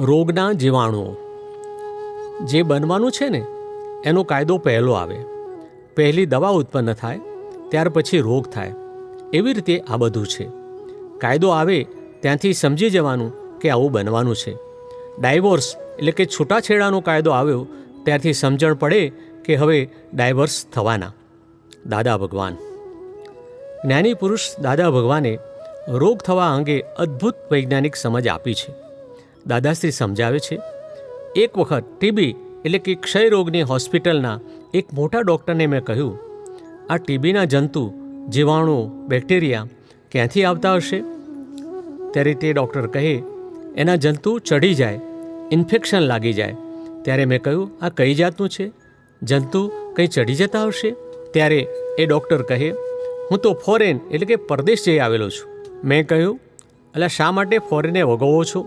રોગના જીવાણુઓ જે બનવાનું છે ને એનો કાયદો પહેલો આવે. પહેલી દવા ઉત્પન્ન થાય, ત્યાર પછી રોગ થાય. એવી રીતે આ બધું છે. કાયદો આવે ત્યાંથી સમજી જવાનું કે આવું બનવાનું છે. ડાયવોર્સ એટલે કે છૂટાછેડાનો કાયદો આવ્યો ત્યારથી સમજણ પડે કે હવે ડાયવર્સ થવાના. દાદા ભગવાન જ્ઞાની પુરુષ દાદા ભગવાને રોગ થવા અંગે અદ્ભુત વૈજ્ઞાનિક સમજ આપી છે. દાદાશ્રી સમજાવે છે, એક વખત ટીબી એટલે કે ક્ષય રોગની હોસ્પિટલના એક મોટા ડૉક્ટરને મેં કહ્યું, આ ટીબીના જંતુ, જીવાણુઓ, બેક્ટેરિયા ક્યાંથી આવતા હશે? ત્યારે તે ડૉક્ટર કહે, એના જંતુ ચઢી જાય, ઇન્ફેક્શન લાગી જાય. ત્યારે મેં કહ્યું, આ કઈ જાતનું છે? જંતુ કંઈ ચઢી જતા હશે? ત્યારે એ ડૉક્ટર કહે, હું તો ફોરેન એટલે કે પરદેશ જઈ આવેલો છું. મેં કહ્યું, અલા શા માટે ફોરેને વગોવો છો?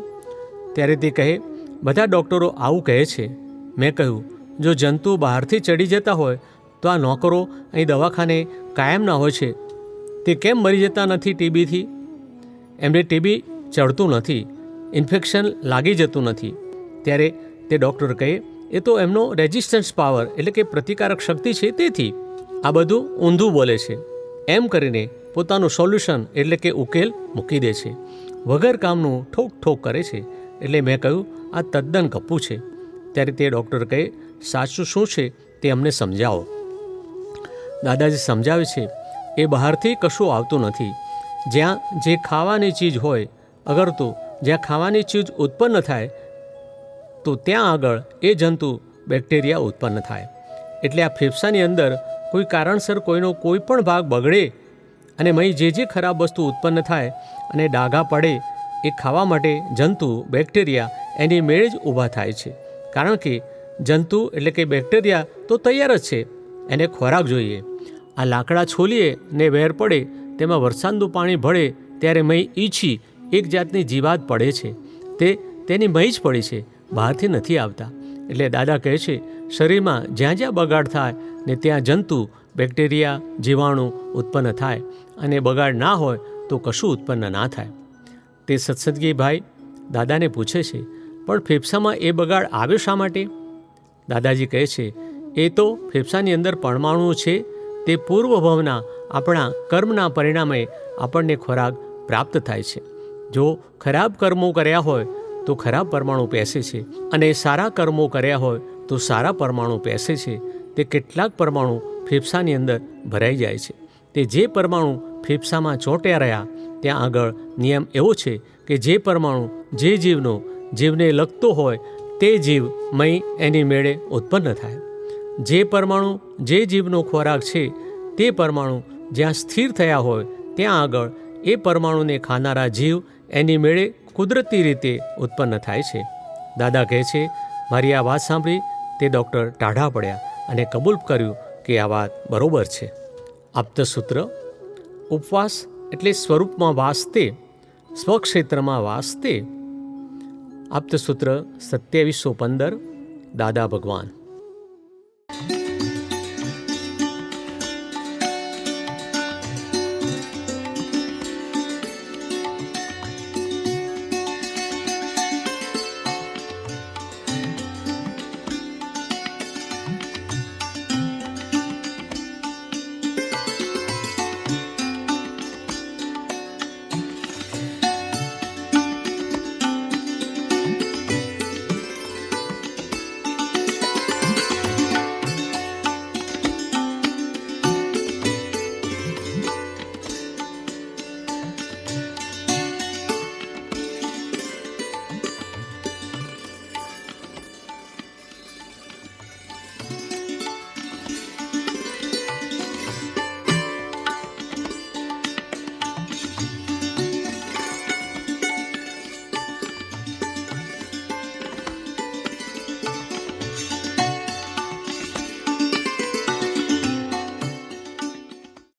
ત્યારે તે કહે, બધા ડૉક્ટરો આવું કહે છે. મેં કહ્યું, જો જંતુ બહારથી ચડી જતા હોય તો આ નોકરો અહીં દવાખાને કાયમના હોય છે, તે કેમ મરી જતા નથી ટીબીથી? એમને ટીબી ચડતું નથી, ઇન્ફેક્શન લાગી જતું નથી. ત્યારે તે ડૉક્ટર કહે, એ તો એમનો રેઝિસ્ટન્સ પાવર એટલે કે પ્રતિકારક શક્તિ છે તેથી. આ બધું ઊંધું બોલે છે. એમ કરીને પોતાનું સોલ્યુશન એટલે કે ઉકેલ મૂકી દે છે. વગર કામનું ઠોક ઠોક કરે છે. એટલે મેં કહ્યું, આ તદ્દન કપ્પું છે. ત્યારે તે ડૉક્ટર કહે, સાચું શું છે તે અમને સમજાવો. દાદાજી સમજાવે છે, એ બહારથી કશું આવતું નથી. જ્યાં જે ખાવાની ચીજ હોય, અગર તો જ્યાં ખાવાની ચીજ ઉત્પન્ન થાય તો ત્યાં આગળ એ જંતુ બેક્ટેરિયા ઉત્પન્ન થાય. એટલે આ ફેફસાની અંદર કોઈ કારણસર કોઈનો કોઈ પણ ભાગ બગડે અને મય જે ખરાબ વસ્તુ ઉત્પન્ન થાય અને ડાઘા પડે, એ ખાવા માટે જંતુ બેક્ટેરિયા એની મેળે જ ઊભા થાય છે. કારણ કે જંતુ એટલે કે બેક્ટેરિયા તો તૈયાર જ છે, એને ખોરાક જોઈએ. આ લાકડા છોલીએ ને વેર પડે, તેમાં વરસાદનું પાણી ભળે ત્યારે મય ઈછી એક જાતની જીવાત પડે છે. તે તેની મય જ પડી છે, બહારથી નથી આવતા. એટલે દાદા કહે છે, શરીરમાં જ્યાં જ્યાં બગાડ થાય ને ત્યાં જંતુ બેક્ટેરિયા જીવાણુ ઉત્પન્ન થાય, અને બગાડ ના હોય તો કશું ઉત્પન્ન ના થાય. તે સત્સંગી ભાઈ દાદાને પૂછે છે, પણ ફેફસામાં એ બગાડ આવ્યો શા માટે? દાદાજી કહે છે, એ તો ફેફસાની અંદર પરમાણુ છે, તે પૂર્વભવના આપણા કર્મના પરિણામે આપણને ખોરાક પ્રાપ્ત થાય છે. જો ખરાબ કર્મો કર્યા હોય તો ખરાબ પરમાણુ પેસે છે, અને સારા કર્મો કર્યા હોય તો સારા પરમાણુ પેસે છે. તે કેટલાક પરમાણુ ફેફસાની અંદર ભરાઈ જાય છે. તે જે પરમાણુ ફેફસામાં ચોંટ્યા રહ્યા ત્યાં આગળ નિયમ એવો છે કે જે પરમાણુ જે જીવને લગતો હોય તે જીવ મય એની મેળે ઉત્પન્ન થાય. જે પરમાણુ જે જીવનો ખોરાક છે તે પરમાણુ જ્યાં સ્થિર થયા હોય ત્યાં આગળ એ પરમાણુને ખાનારા જીવ એની મેળે કુદરતી રીતે ઉત્પન્ન થાય છે. દાદા કહે છે, મારી આ વાત સાંભળી તે ડૉક્ટર ટાઢા પડ્યા અને કબૂલ કર્યું કે આ વાત બરોબર છે. આપ્તસૂત્ર ઉપવાસ એટલે સ્વરૂપમાં વાસતે, સ્વક્ષેત્રમાં વાસતે. આપ્તસૂત્ર 2715 દાદા ભગવાન.